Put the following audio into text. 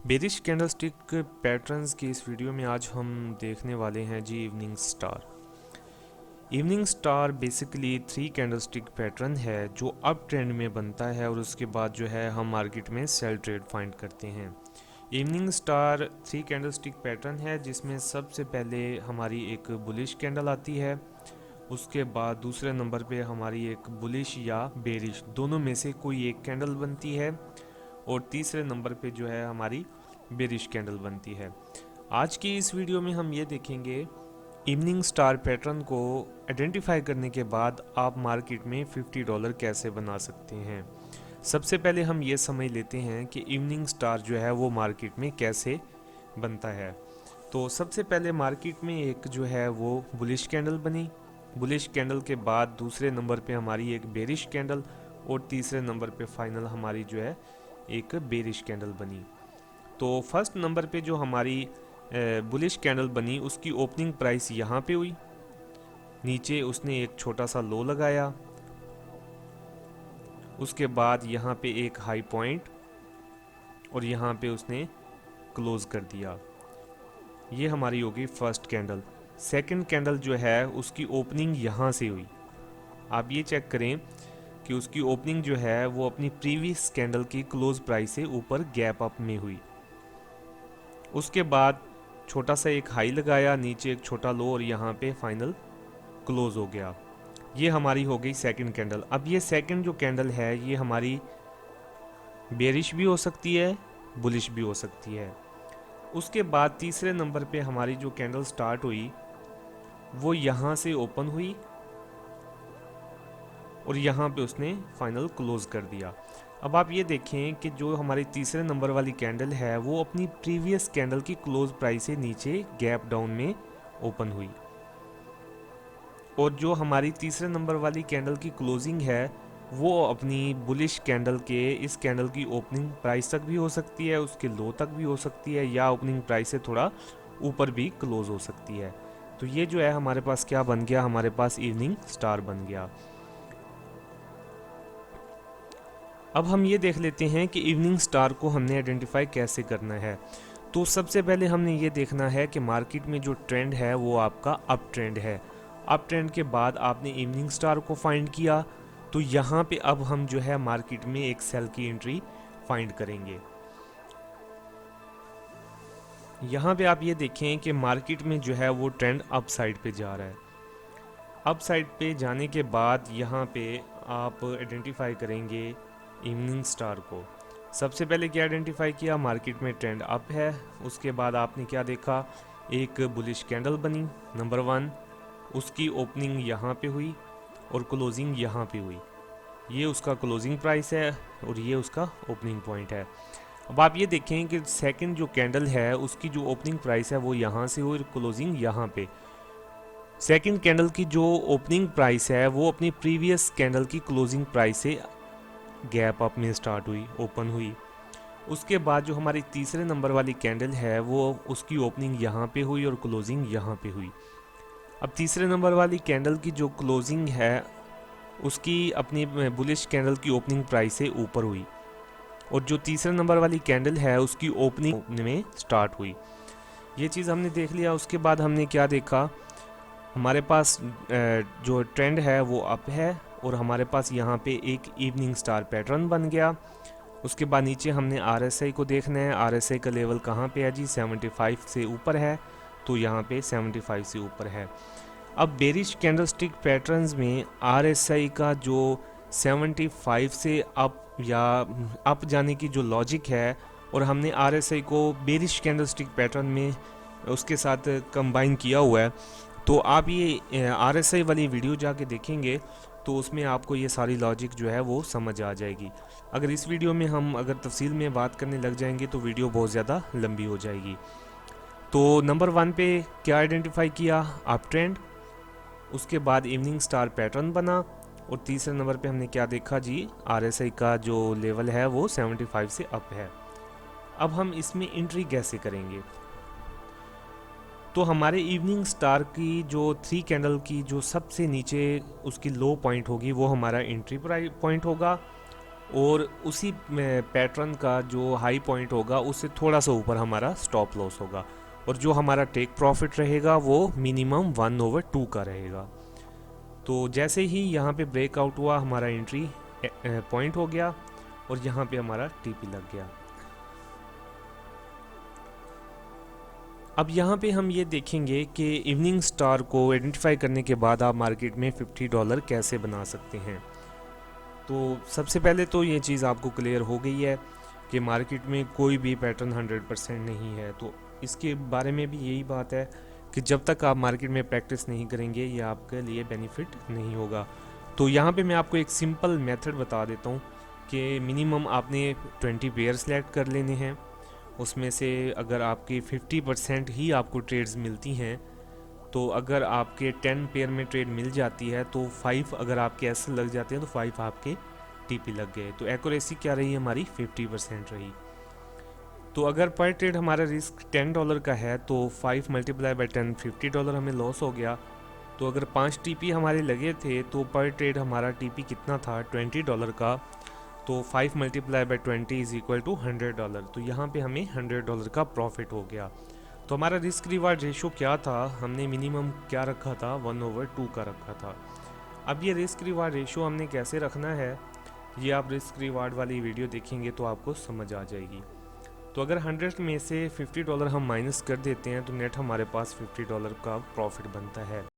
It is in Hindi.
बेरिश कैंडलस्टिक पैटर्न्स की इस वीडियो में आज हम देखने वाले हैं जी evening star. Evening star basically 3 candlestick pattern है जो अप ट्रेंड में बनता है और उसके बाद जो है हम मार्केट में सेल ट्रेड फाइंड करते हैं। इवनिंग स्टार 3 कैंडलस्टिक पैटर्न है जिसमें सबसे पहले हमारी एक बुलिश कैंडल आती है, उसके बाद दूसरे नंबर पे हमारी एक बुलिश या बेरिश दोनों में से कोई एक कैंडल बनती है और तीसरे नंबर पे जो है हमारी बेरिश कैंडल बनती है। आज की इस वीडियो में हम ये देखेंगे इवनिंग स्टार पैटर्न को आइडेंटिफाई करने के बाद आप मार्केट में $50 कैसे बना सकते हैं। सबसे पहले हम ये समझ लेते हैं कि इवनिंग स्टार जो है वो मार्केट में कैसे बनता है। तो सबसे पहले मार्केट में एक जो है वो बुलिश कैंडल बनी, बुलिश कैंडल के बाद दूसरे नंबर पे हमारी एक बेरिश कैंडल और तीसरे नंबर पे फाइनल हमारी जो है एक बेरिश कैंडल बनी। तो फर्स्ट नंबर पे जो हमारी बुलिश कैंडल बनी उसकी ओपनिंग प्राइस यहाँ पे हुई, नीचे उसने एक छोटा सा लो लगाया, उसके बाद यहाँ पे एक हाई पॉइंट और यहाँ पे उसने क्लोज कर दिया। ये हमारी होगी फर्स्ट कैंडल। सेकंड कैंडल जो है उसकी ओपनिंग यहाँ से हुई। आप ये चेक करें कि उसकी ओपनिंग जो है वो अपनी प्रीवियस कैंडल की क्लोज प्राइस से ऊपर गैप अप में हुई। उसके बाद छोटा सा एक हाई लगाया, नीचे एक छोटा लो और यहाँ पे फाइनल क्लोज हो गया। ये हमारी हो गई सेकंड कैंडल। अब ये सेकंड जो कैंडल है ये हमारी बेरिश भी हो सकती है, बुलिश भी हो सकती है। उसके बाद तीसरे नंबर पे हमारी जो कैंडल स्टार्ट हुई वो यहाँ से ओपन हुई और यहाँ पे उसने फाइनल क्लोज कर दिया। अब आप ये देखें कि जो हमारी तीसरे नंबर वाली कैंडल है वो अपनी प्रीवियस कैंडल की क्लोज प्राइस से नीचे गैप डाउन में ओपन हुई और जो हमारी तीसरे नंबर वाली कैंडल की क्लोजिंग है वो अपनी बुलिश कैंडल के इस कैंडल की ओपनिंग प्राइस तक भी हो सकती है, उसके लो तक भी हो सकती है या ओपनिंग प्राइस से थोड़ा ऊपर भी क्लोज हो सकती है। तो ये जो है हमारे पास क्या बन गया, हमारे पास इवनिंग स्टार बन गया। अब हम ये देख लेते हैं कि इवनिंग स्टार को हमने आइडेंटिफाई कैसे करना है। तो सबसे पहले हमने ये देखना है कि मार्केट में जो ट्रेंड है वो आपका अप ट्रेंड है। अप ट्रेंड के बाद आपने इवनिंग स्टार को फाइंड किया, तो यहाँ पे अब हम जो है मार्केट में एक सेल की एंट्री फाइंड करेंगे। यहाँ पे आप ये देखें कि मार्केट में जो है वो ट्रेंड अप साइड पे जा रहा है। अप साइड पे जाने के बाद यहाँ पे आप आइडेंटिफाई करेंगे इवनिंग स्टार को। सबसे पहले क्या आइडेंटिफाई किया, मार्केट में ट्रेंड अप है। उसके बाद आपने क्या देखा, एक बुलिश कैंडल बनी नंबर 1, उसकी ओपनिंग यहाँ पे हुई और क्लोजिंग यहाँ पे हुई। ये उसका क्लोजिंग प्राइस है और ये उसका ओपनिंग पॉइंट है। अब आप ये देखें कि सेकंड जो कैंडल है उसकी जो ओपनिंग प्राइस है वो यहाँ से हुई और क्लोजिंग यहाँ पे। सेकंड कैंडल की जो ओपनिंग प्राइस है वो अपनी प्रीवियस कैंडल की क्लोजिंग प्राइस से गैप अप में स्टार्ट हुई, ओपन हुई। उसके बाद जो हमारी तीसरे नंबर वाली कैंडल है वो उसकी ओपनिंग यहाँ पे हुई और क्लोजिंग यहाँ पे हुई। अब तीसरे नंबर वाली कैंडल की जो क्लोजिंग है उसकी अपनी बुलिश कैंडल की ओपनिंग प्राइस से ऊपर हुई और जो तीसरे नंबर वाली कैंडल है उसकी ओपनिंग में स्टार्ट हुई। ये चीज़ हमने देख लिया। उसके बाद हमने क्या देखा, हमारे पास जो ट्रेंड है वो अप है और हमारे पास यहाँ पे एक इवनिंग स्टार पैटर्न बन गया। उसके बाद नीचे हमने RSI को देखना है। RSI का लेवल कहाँ पे है जी, 75 से ऊपर है, तो यहाँ पे 75 से ऊपर है। अब बेरिश कैंडलस्टिक पैटर्न्स में RSI का जो 75 से अप या अप जाने की जो लॉजिक है और हमने RSI को बेरिश कैंडलस्टिक पैटर्न में उसके साथ कंबाइन किया हुआ है, तो आप ये RSI वाली वीडियो जाके देखेंगे तो उसमें आपको ये सारी लॉजिक जो है वो समझ आ जाएगी। अगर इस वीडियो में हम अगर तफसील में बात करने लग जाएंगे तो वीडियो बहुत ज़्यादा लंबी हो जाएगी। तो नंबर 1 पे क्या आइडेंटिफाई किया, अप ट्रेंड। उसके बाद इवनिंग स्टार पैटर्न बना और तीसरे नंबर पे हमने क्या देखा जी, RSI का जो लेवल है वो 75 से अप है। अब हम इसमें एंट्री कैसे करेंगे, तो हमारे इवनिंग स्टार की जो 3 कैंडल की जो सबसे नीचे उसकी लो पॉइंट होगी वो हमारा एंट्री पॉइंट होगा। और उसी पैटर्न का जो हाई पॉइंट होगा उससे थोड़ा सा ऊपर हमारा स्टॉप लॉस होगा, और जो हमारा टेक प्रॉफिट रहेगा वो मिनिमम 1/2 का रहेगा। तो जैसे ही यहाँ पे ब्रेकआउट हुआ हमारा एंट्री पॉइंट हो गया और यहाँ पे हमारा टीपी लग गया। अब यहाँ पे हम ये देखेंगे कि इवनिंग स्टार को आइडेंटिफाई करने के बाद आप मार्केट में $50 कैसे बना सकते हैं। तो सबसे पहले तो ये चीज़ आपको क्लियर हो गई है कि मार्केट में कोई भी पैटर्न 100% नहीं है। तो इसके बारे में भी यही बात है कि जब तक आप मार्केट में प्रैक्टिस नहीं करेंगे ये आपके लिए बेनिफिट नहीं होगा। तो यहाँ पे मैं आपको एक सिंपल मेथड बता देता हूँ कि मिनिमम आपने 20 पेयर सेलेक्ट कर लेने हैं। उसमें से अगर आपकी 50% ही आपको ट्रेड्स मिलती हैं, तो अगर आपके 10 पेयर में ट्रेड मिल जाती है तो 5 अगर आपके ऐसे लग जाते हैं तो 5 आपके टीपी लग गए। तो एक्यूरेसी क्या रही हमारी 50% रही। तो अगर पर ट्रेड हमारा रिस्क $10 का है तो 5 मल्टीप्लाई बाई 10 $50 हमें लॉस हो गया। तो अगर 5 टीपी हमारे लगे थे तो पर ट्रेड हमारा टीपी कितना था $20 का। तो 5 multiply by 20 is equal to $100। तो यहाँ पे हमें $100 का प्रॉफिट हो गया। तो हमारा रिस्क रिवार्ड रेशो क्या था, हमने मिनिमम क्या रखा था 1/2 का रखा था। अब ये रिस्क रिवार्ड रेशो हमने कैसे रखना है ये आप रिस्क रिवार्ड वाली वीडियो देखेंगे तो आपको समझ आ जाएगी। तो अगर 100 में से $50 हम माइनस कर देते हैं तो नेट हमारे पास $50 का प्रॉफिट बनता है।